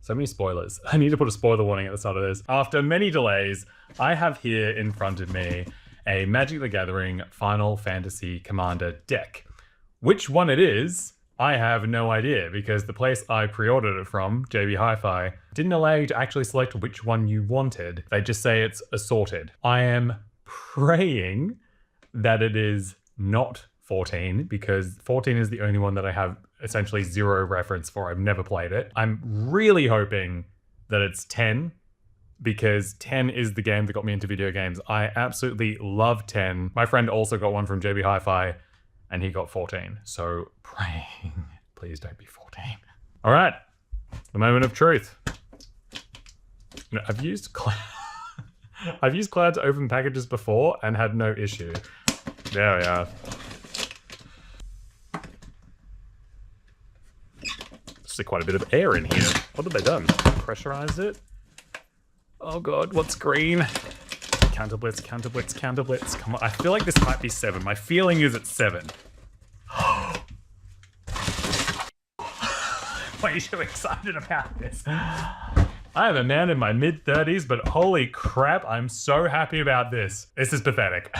So many spoilers. I need to put a spoiler warning at the start of this. After many delays, I have here in front of me a Magic the Gathering Final Fantasy Commander deck. Which one it is, I have no idea, because the place I pre-ordered it from, JB Hi-Fi, didn't allow you to actually select which one you wanted. They just say it's assorted. I am praying that it is not 14, because 14 is the only one that I have essentially zero reference for. I've never played it. I'm really hoping that it's 10, because 10 is the game that got me into video games. I absolutely love 10. My friend also got one from JB Hi-Fi, and he got 14. So praying, please don't be 14. All right, the moment of truth. You know, I've used Cloud to open packages before and had no issue. There we are. There's quite a bit of air in here. What have they done? Pressurized it? Oh god, what's green? Counter Blitz, Counter Blitz, Counter Blitz. Come on, I feel like this might be 7. My feeling is it's 7. Way too excited about this. I am a man in my mid-30s, but holy crap, I'm so happy about this. This is pathetic.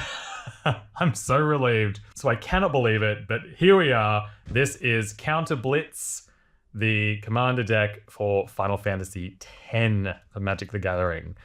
I'm so relieved. So I cannot believe it, but here we are. This is Counter Blitz, the commander deck for Final Fantasy X for Magic the Gathering.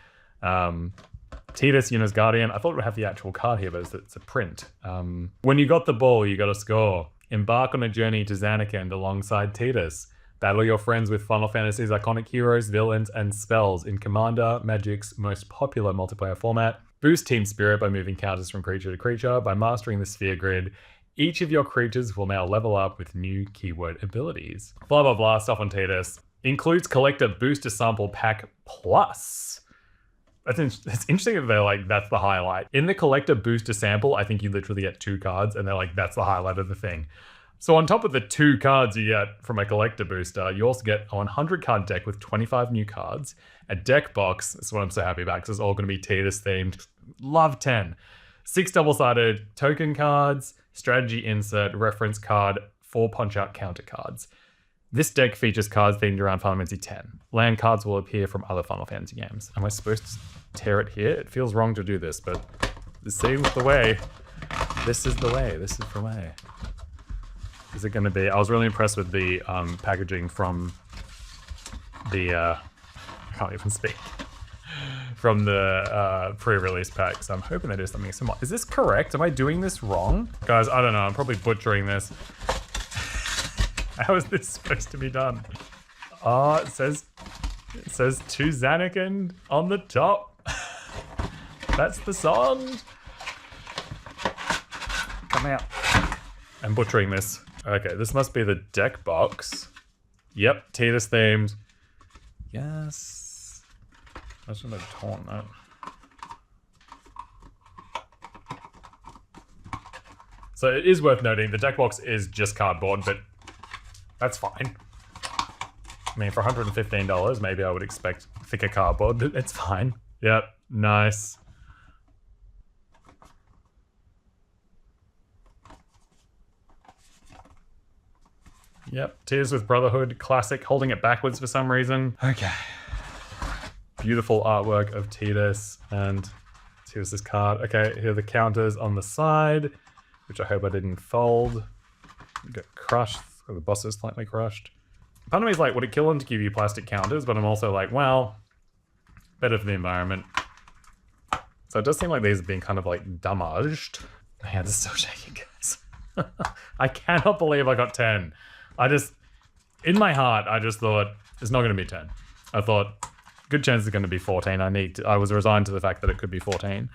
Tidus, Yuna's Guardian. I thought it would have the actual card here, but it's a print. When you got the ball, you got to score. Embark on a journey to Zanarkand alongside Tidus. Battle your friends with Final Fantasy's iconic heroes, villains, and spells in Commander Magic's most popular multiplayer format. Boost team spirit by moving counters from creature to creature. By mastering the sphere grid, each of your creatures will now level up with new keyword abilities. Blah, blah, blah, stuff on Tidus. Includes Collector Booster Sample Pack Plus. It's interesting that they're like, that's the highlight. In the Collector Booster Sample, I think you literally get 2 cards, and they're like, that's the highlight of the thing. So on top of the 2 cards you get from a Collector Booster, you also get a 100 card deck with 25 new cards, a deck box. That's what I'm so happy about, because it's all going to be Tidus themed. Love 10. 6 double-sided token cards, strategy insert, reference card, 4 punch-out counter cards. This deck features cards themed around Final Fantasy X. Land cards will appear from other Final Fantasy games. Am I supposed to tear it here? It feels wrong to do this, but this seems the way. This is the way. This is the way. Is it going to be? I was really impressed with the packaging from the, I can't even speak, from the pre-release pack. So I'm hoping they do something similar. Is this correct? Am I doing this wrong? Guys, I don't know. I'm probably butchering this. How is this supposed to be done? Oh, it says to Zanarkand on the top. That's the song. Come out. I'm butchering this. Okay, this must be the deck box. Yep, Tidus themed. Yes. I shouldn't have torn that. So it is worth noting, the deck box is just cardboard, but that's fine. I mean, for $115, maybe I would expect thicker cardboard, but it's fine. Yep, nice. Yep, Tears with Brotherhood, classic, holding it backwards for some reason. Okay. Beautiful artwork of Tidus and Tidus's card. Okay, here are the counters on the side, which I hope I didn't fold. Get crushed, the boss is slightly crushed. Part of me is like, would it kill them to give you plastic counters? But I'm also like, well, better for the environment. So it does seem like these are being kind of like damaged. My hands are still shaking, guys. I cannot believe I got 10. In my heart, I just thought, it's not going to be 10. I thought, good chance it's going to be 14. I was resigned to the fact that it could be 14.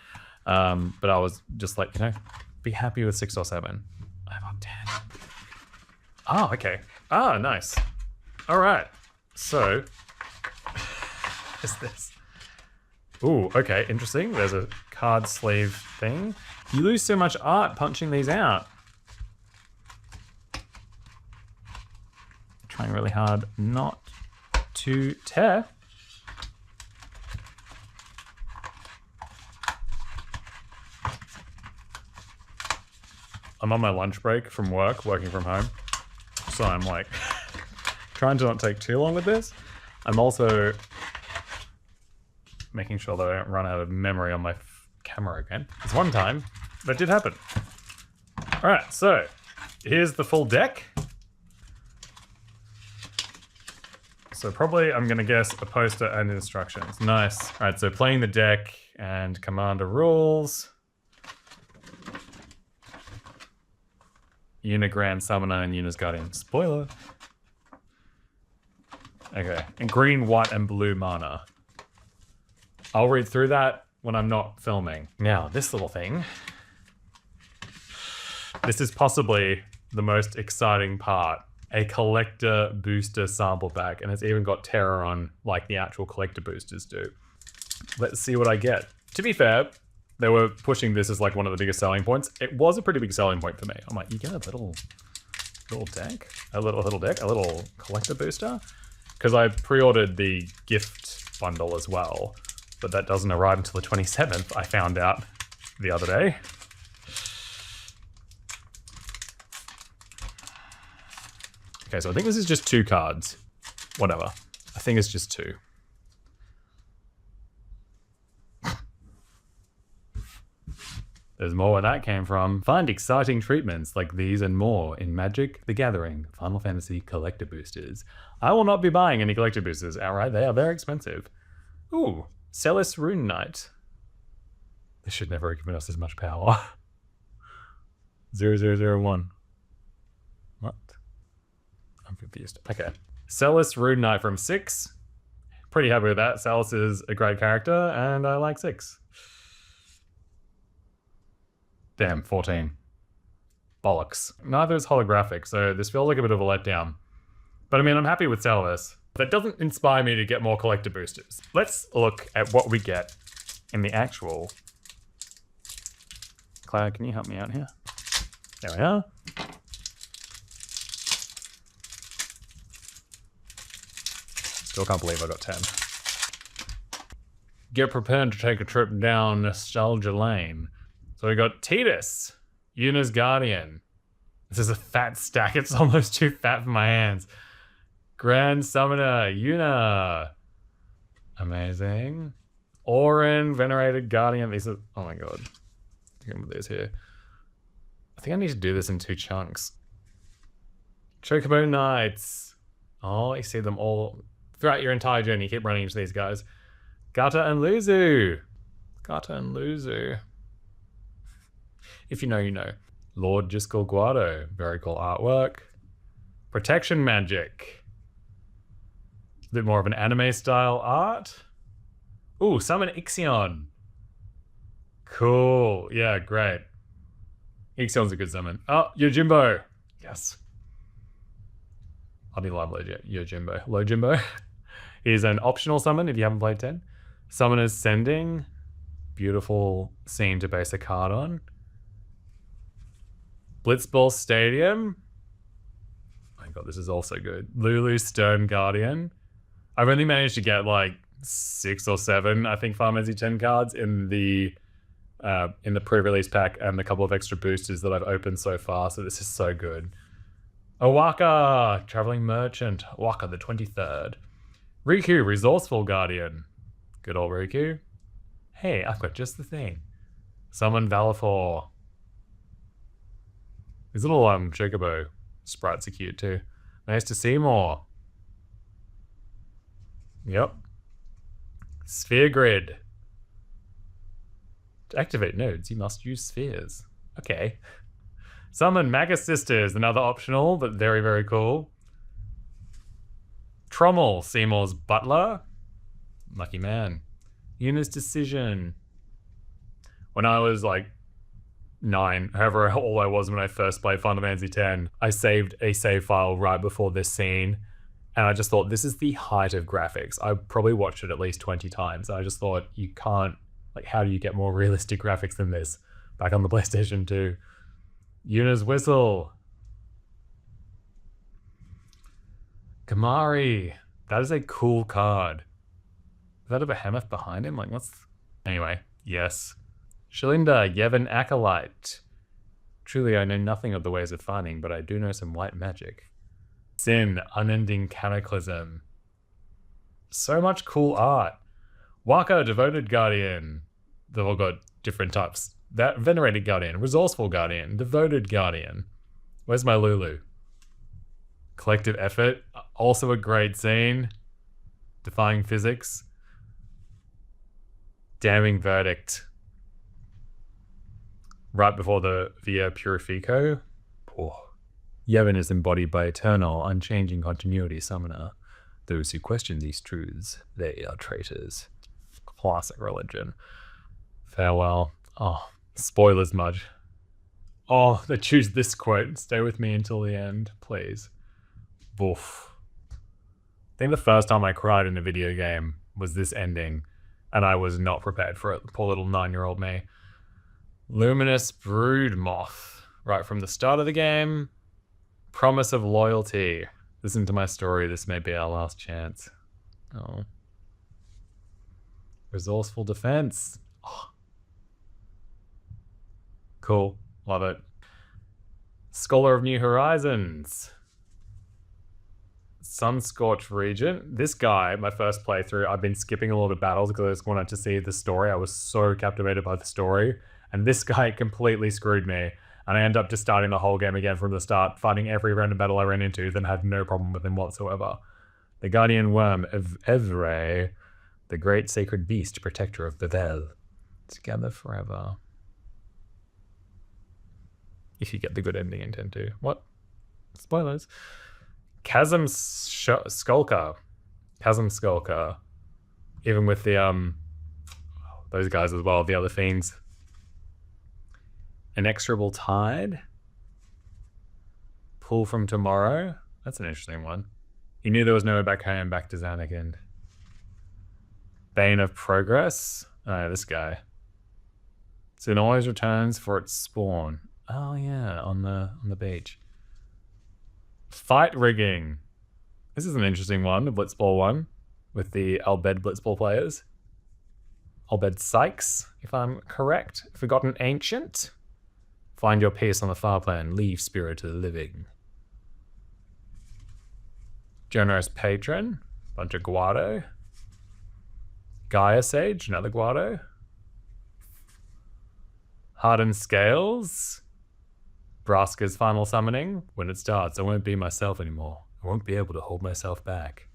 But I was just like, you know, be happy with 6 or 7. I got 10. Oh, okay. Ah, nice. All right. So, what is this? Ooh, okay, interesting. There's a card sleeve thing. You lose so much art punching these out. Trying really hard not to tear. I'm on my lunch break from work, working from home. So I'm like, trying to not take too long with this. I'm also making sure that I don't run out of memory on my camera again. It's one time, but it did happen. All right, so here's the full deck. So probably I'm gonna guess a poster and instructions. Nice. All right, so playing the deck and commander rules. Una Grand Summoner and Una's Guardian. Spoiler. Okay, and green, white, and blue mana. I'll read through that when I'm not filming. Now, this little thing. This is possibly the most exciting part. A collector booster sample pack, and it's even got terror on like the actual collector boosters do. Let's see what I get. To be fair, they were pushing this as like one of the biggest selling points. It was a pretty big selling point for me. I'm like, you get a little deck? A little deck? A little collector booster? Because I pre-ordered the gift bundle as well, but that doesn't arrive until the 27th, I found out the other day. Okay, so I think this is just 2 cards. Whatever. I think it's just 2. There's more where that came from. Find exciting treatments like these and more in Magic: The Gathering Final Fantasy collector boosters. I will not be buying any collector boosters outright. They are very expensive. Ooh, Celis Rune Knight. This should never have given us as much power. 0001. What? I'm confused. Okay. Celis Rune Knight from 6. Pretty happy with that. Celis is a great character, and I like 6. Damn, 14. Bollocks. Neither is holographic, so this feels like a bit of a letdown. But I mean, I'm happy with Celis. That doesn't inspire me to get more collector boosters. Let's look at what we get in the actual... Cloud, can you help me out here? There we are. Still can't believe I got 10. Get prepared to take a trip down Nostalgia Lane. So we got Tidus, Una's Guardian. This is a fat stack. It's almost too fat for my hands. Grand Summoner, Una. Amazing. Orin, Venerated Guardian. These are, oh my god. Look at these here. I think I need to do this in 2 chunks. Chocobo Knights. Oh, you see them all throughout your entire journey. You keep running into these guys. Gata and Luzu. Gata and Luzu. If you know, you know. Lord Jiskel Guado. Very cool artwork. Protection Magic. A bit more of an anime style art. Ooh, Summon Ixion. Cool. Yeah, great. Ixion's a good summon. Oh, Yojimbo. Yes. I'll be live Yojimbo. Lojimbo. Is an optional summon if you haven't played 10. Summoner's Sending. Beautiful scene to base a card on. Blitzball Stadium. Oh my god, this is also good. Lulu Stern Guardian. I've only managed to get like 6 or 7, I think, Final Fantasy 10 cards in the pre-release pack and the couple of extra boosters that I've opened so far, so this is so good. Owaka, Traveling Merchant. Owaka the 23rd. Riku, Resourceful Guardian. Good old Riku. Hey, I've got just the thing. Summon Valafor. These little Chocobo sprites are cute too. Nice to see more. Yep. Sphere Grid. To activate nodes, you must use spheres. Okay. Summon Magus Sisters, another optional, but very, very cool. Trommel, Seymour's butler. Lucky man. Una's Decision. When I was like 9, however old I was when I first played Final Fantasy X, I saved a save file right before this scene, and I just thought, this is the height of graphics. I probably watched it at least 20 times. I just thought, you can't, like, how do you get more realistic graphics than this back on the PlayStation 2? Una's Whistle. Kamari. That is a cool card. Is that a behemoth behind him? Like, what's... Anyway, yes. Shalinda, Yevon Acolyte. Truly, I know nothing of the ways of fighting, but I do know some white magic. Sin, Unending Cataclysm. So much cool art. Waka, Devoted Guardian. They've all got different types. That Venerated Guardian, Resourceful Guardian, Devoted Guardian. Where's my Lulu? Collective Effort, also a great scene. Defying Physics. Damning Verdict. Right before the Via Purifico. Oh. Yevon is embodied by eternal, unchanging continuity summoner. Those who question these truths, they are traitors. Classic religion. Farewell. Oh, spoilers much. Oh, they choose this quote. Stay with me until the end, please. Woof. I think the first time I cried in a video game was this ending, and I was not prepared for it. Poor little 9-year-old me. Luminous Brood Moth. Right from the start of the game. Promise of loyalty. Listen to my story. This may be our last chance. Oh. Resourceful defense. Oh. Cool. Love it. Scholar of New Horizons. Sunscorched Regent. This guy, my first playthrough, I've been skipping a lot of battles because I just wanted to see the story. I was so captivated by the story. And this guy completely screwed me. And I ended up just starting the whole game again from the start, fighting every random battle I ran into, then had no problem with him whatsoever. The Guardian Worm of Evray, the great sacred beast, protector of Bevel. Together forever. If you get the good ending, intend to. What? Spoilers. Chasm Skulker. Chasm Skulker. Even with the, those guys as well, the other fiends. Inexorable Tide. Pull from Tomorrow. That's an interesting one. He knew there was no way back home, back to Zanakind. Bane of Progress. Oh, this guy. So it always returns for its spawn. Oh yeah, on the beach. Fight Rigging. This is an interesting one, the Blitzball one, with the Albed Blitzball players. Albed Sykes, if I'm correct. Forgotten Ancient. Find your peace on the far plane. Leave spirit to the living. Generous Patron. Bunch of Guado. Gaia Sage, another Guado. Hardened Scales. Braska's final summoning. When it starts, I won't be myself anymore. I won't be able to hold myself back.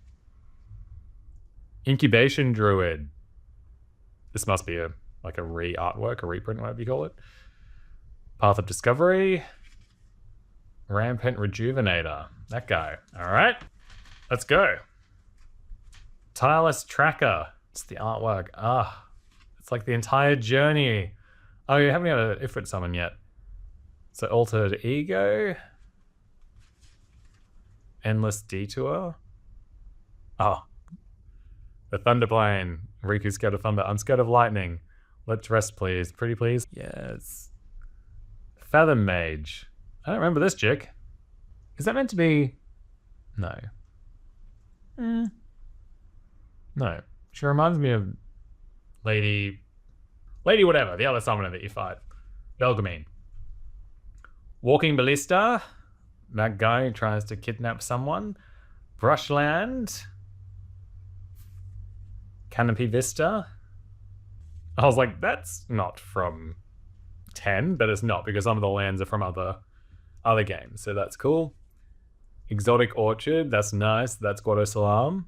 Incubation Druid. This must be like a re-artwork, a reprint, whatever you call it. Path of Discovery. Rampant Rejuvenator. That guy. All right. Let's go. Tireless Tracker. It's the artwork. Ah. It's like the entire journey. Oh, you haven't got an Ifrit summon yet. So Altered Ego. Endless Detour. Oh. The Thunderplane. Riku's scared of thunder. I'm scared of lightning. Let's rest, please. Pretty please? Yes. Fathom Mage. I don't remember this chick. Is that meant to be... No. No. She reminds me of Lady whatever, the other summoner that you fight. Belgamine. Walking Ballista. That guy who tries to kidnap someone. Brushland. Canopy Vista. I was like, that's not from 10, but it's not because some of the lands are from other games, so that's cool. Exotic Orchard, that's nice. That's Guado Salam.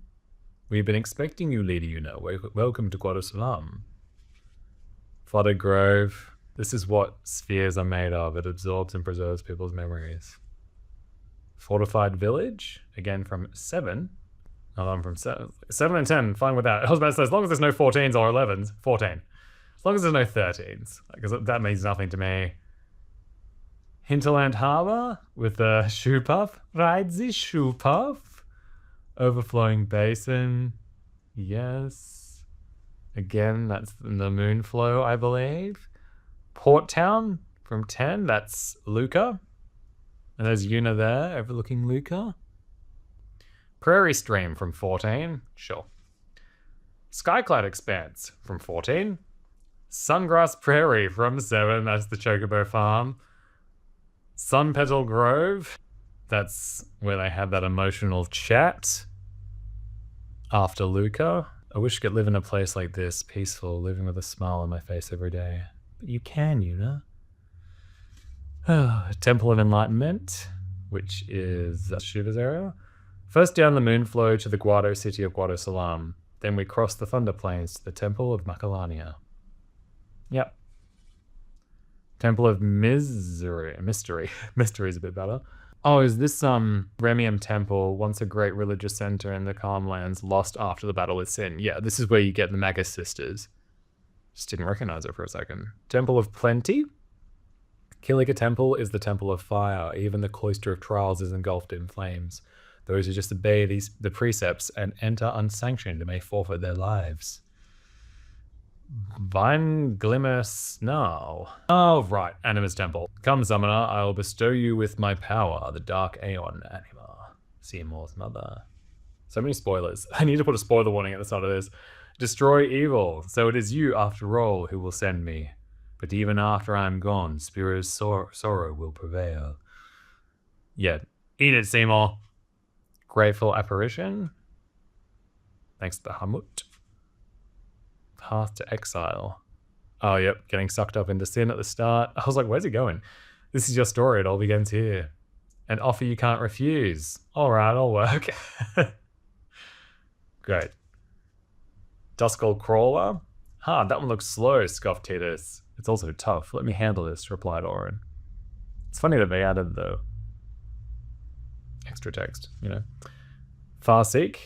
We've been expecting you, Lady Una. Welcome to Guado Salam. Flooded Grove. This is what spheres are made of. It absorbs and preserves people's memories. Fortified Village, again from 7. No, I'm from 7. 7 and 10, fine with that. I was about to say, as long as there's no 14s or 11s, 14. As long as there's no 13s, because that means nothing to me. Hinterland Harbor with the Shoe Puff. Ride the Shoe Puff. Overflowing Basin. Yes. Again, that's in the Moonflow, I believe. Port Town from 10. That's Luca. And there's Una there, overlooking Luca. Prairie Stream from 14. Sure. Skyclad Expanse from 14. Sungrass Prairie from 7. That's the Chocobo Farm. Sun Petal Grove. That's where they had that emotional chat. After Luca, I wish I could live in a place like this, peaceful, living with a smile on my face every day. But you can, you know? Temple of Enlightenment, which is Shiva's area. First down the moonflow to the Guado city of Guado Salam. Then we cross the Thunder Plains to the Temple of Macalania. Yep. Temple of Mystery. Mystery is a bit better. Oh, is this Remium Temple, once a great religious center in the Calm Lands, lost after the battle with Sin? Yeah, this is where you get the Magus sisters. Just didn't recognize it for a second. Temple of Plenty. Kilika Temple is the Temple of Fire. Even the Cloister of Trials is engulfed in flames. Those who just obey the precepts and enter unsanctioned may forfeit their lives. Vine Glimmer Snarl. Oh, right. Animus Temple. Come, Summoner, I will bestow you with my power, the Dark Aeon Anima. Seymour's mother. So many spoilers. I need to put a spoiler warning at the start of this. Destroy evil. So it is you, after all, who will send me. But even after I am gone, Spiro's sorrow will prevail. Yeah. Eat it, Seymour. Grateful Apparition. Thanks to Hamut. Path to Exile. Oh, yep. Getting sucked up into sin at the start. I was like, where's he going? This is your story. It all begins here. An offer you can't refuse. All right, I'll work. Great. Duskull Crawler. That one looks slow, scoffed Titus. It's also tough. Let me handle this, replied Orin. It's funny that they added the extra text, you know. Farseek.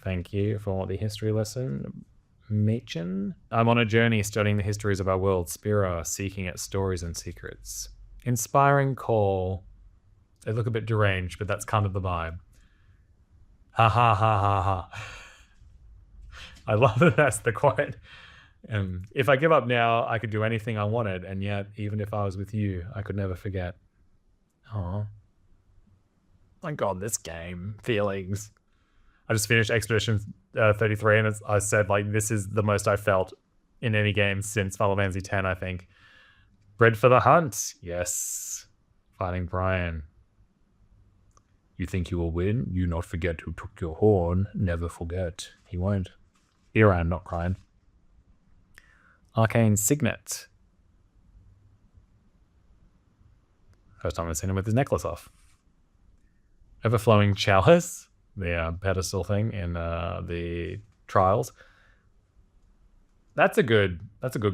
Thank you for the history lesson. Machen. I'm on a journey studying the histories of our world. Spira, seeking its stories and secrets. Inspiring call. They look a bit deranged, but that's kind of the vibe. Ha ha ha ha ha. I love that that's the quote. If I give up now, I could do anything I wanted, and yet, even if I was with you, I could never forget. Oh. My god, this game. Feelings. I just finished Expedition 33, and I said, like, this is the most I felt in any game since Final Fantasy X, I think. Bred for the hunt. Yes. Fighting Brian. You think you will win? You not forget who took your horn. Never forget. He won't. Here I am, not crying. Arcane Signet. First time I've seen him with his necklace off. Overflowing Chalice. The pedestal thing in the trials. That's a good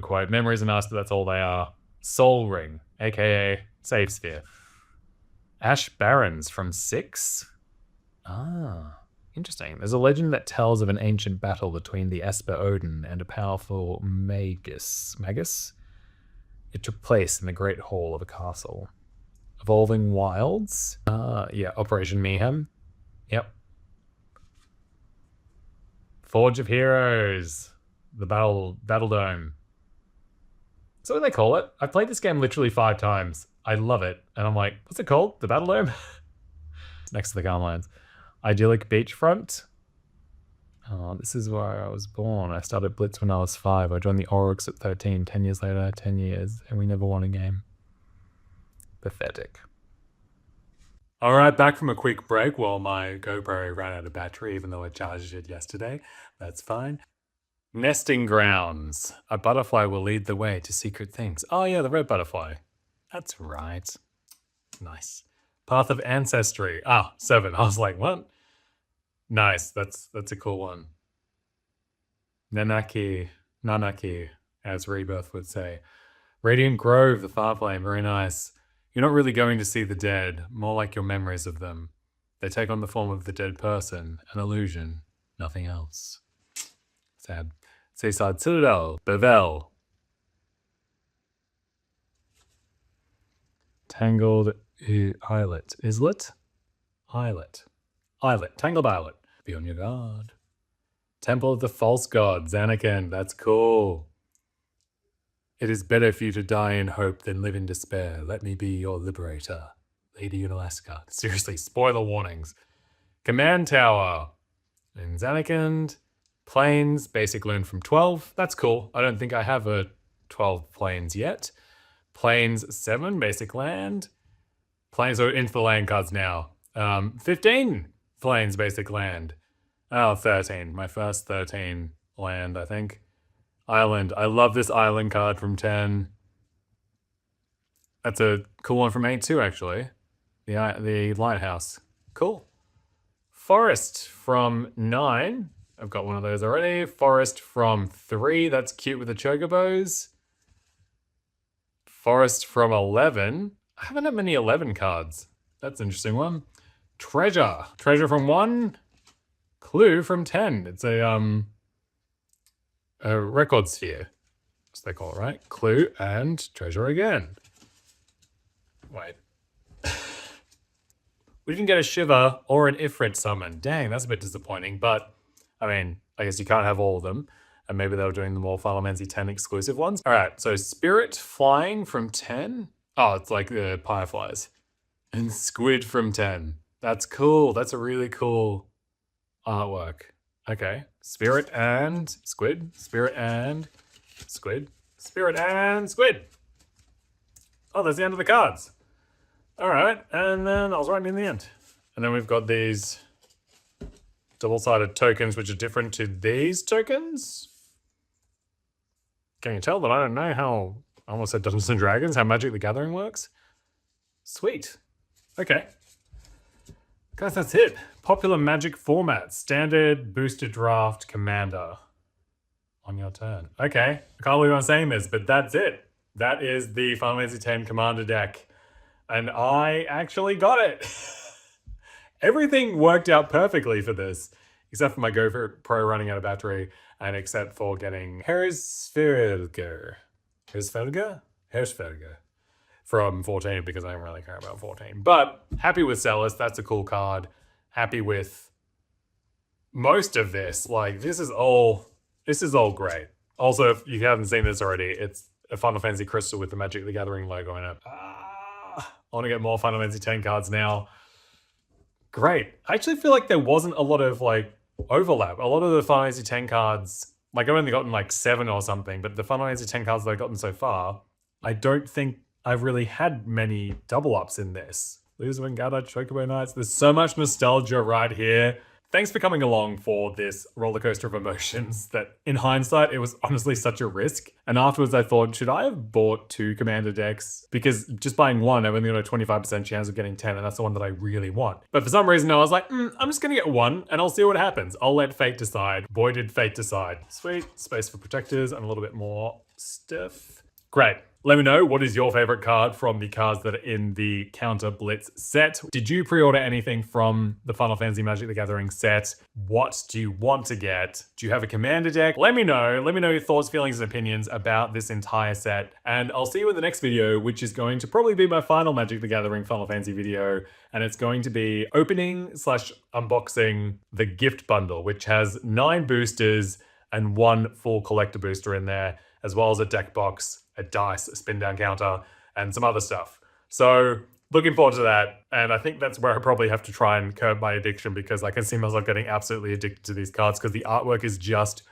quote. Memories are nice, but that's all they are. Soul Ring, aka Save Sphere. Ash Barrens from 6. Interesting. There's a legend that tells of an ancient battle between the Esper Odin and a powerful Magus. It took place in the Great Hall of a castle. Evolving Wilds. Yeah, Operation Mayhem. Yep. Forge of Heroes. The Battle Dome. Is that what they call it? I've played this game literally 5 times. I love it. And I'm like, what's it called? The Battle Dome? It's next to the Calm Lands. Idyllic Beachfront. Oh, this is where I was born. I started Blitz when I was 5. I joined the Oryx at 13. 10 years later, 10 years. And we never won a game. Pathetic. Alright, back from a quick break while my GoPro ran out of battery, even though I charged it yesterday. That's fine. Nesting Grounds. A butterfly will lead the way to secret things. Oh yeah, the red butterfly. That's right. Nice. Path of Ancestry. 7. I was like, what? Nice, that's a cool one. Nanaki, as Rebirth would say. Radiant Grove, the Far Flame, very nice. You're not really going to see the dead, more like your memories of them. They take on the form of the dead person, an illusion, nothing else. Sad. Seaside Citadel, Bevel. Tangled Islet. Islet? Islet. Tangled Islet. Be on your guard. Temple of the False God, Xanakin. That's cool. It is better for you to die in hope than live in despair. Let me be your liberator. Lady Unalaska. Seriously, spoiler warnings. Command Tower. In Xanakin. Plains, basic learn from 12. That's cool. I don't think I have a 12 plains yet. Plains 7, basic land. Plains are into the land cards now. 15 plains, basic land. Oh, 13. My first 13 land, I think. Island. I love this island card from 10. That's a cool one from 8 too, actually. The lighthouse. Cool. Forest from 9. I've got one of those already. Forest from 3. That's cute with the chocobos. Forest from 11. I haven't had many 11 cards. That's an interesting one. Treasure. Treasure from 1. Clue from 10. It's a record sphere. That's what they call it, right? Clue and treasure again. Wait. We didn't get a Shiver or an Ifrit summon. Dang, that's a bit disappointing. But, I mean, I guess you can't have all of them. And maybe they were doing the more Final Fantasy X exclusive ones. All right, so Spirit Flying from 10. Oh, it's like the Fireflies. And Squid from 10. That's cool. That's a really cool artwork. Okay. Spirit and Squid. Spirit and Squid. Spirit and Squid. Oh, that's the end of the cards. All right, and then I was right in the end. And then we've got these double-sided tokens, which are different to these tokens. Can you tell that I don't know how, I almost said Dungeons & Dragons, how Magic the Gathering works? Sweet. Okay. Guys, that's it. Popular Magic format. Standard, Booster Draft, Commander. On your turn. Okay. I can't believe I'm saying this, but that's it. That is the Final Fantasy X Commander deck. And I actually got it. Everything worked out perfectly for this, except for my Go for Pro running out of battery, and except for getting Hersfelger from 14, because I don't really care about 14. But happy with Celis. That's a cool card. Happy with most of this. Like, this is all great. Also, if you haven't seen this already, it's a Final Fantasy crystal with the Magic the Gathering logo in it. I want to get more Final Fantasy X cards now. Great. I actually feel like there wasn't a lot of like overlap. A lot of the Final Fantasy X cards, like I've only gotten like 7 or something, but the Final Fantasy X cards that I've gotten so far, I don't think I've really had many double ups in this. Lose Wingata, Chocobo Knights. There's so much nostalgia right here. Thanks for coming along for this roller coaster of emotions that in hindsight, it was honestly such a risk. And afterwards I thought, should I have bought 2 Commander decks? Because just buying one, I've only got a 25% chance of getting 10, and that's the one that I really want. But for some reason I was like, I'm just gonna get one and I'll see what happens. I'll let fate decide. Boy, did fate decide. Sweet, space for protectors and a little bit more stuff. Great. Let me know, what is your favorite card from the cards that are in the Counter Blitz set? Did you pre-order anything from the Final Fantasy Magic the Gathering set? What do you want to get? Do you have a Commander deck? Let me know. Let me know your thoughts, feelings, and opinions about this entire set. And I'll see you in the next video, which is going to probably be my final Magic the Gathering Final Fantasy video. And it's going to be opening / unboxing the gift bundle, which has 9 boosters and 1 full collector booster in there, as well as a deck box, a dice, a spin down counter, and some other stuff. So looking forward to that. And I think that's where I probably have to try and curb my addiction, because I can see myself getting absolutely addicted to these cards because the artwork is just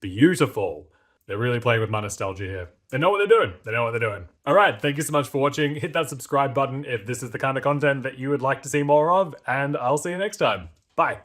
beautiful. They're really playing with my nostalgia here. They know what they're doing. They know what they're doing. All right, thank you so much for watching. Hit that subscribe button if this is the kind of content that you would like to see more of, and I'll see you next time. Bye.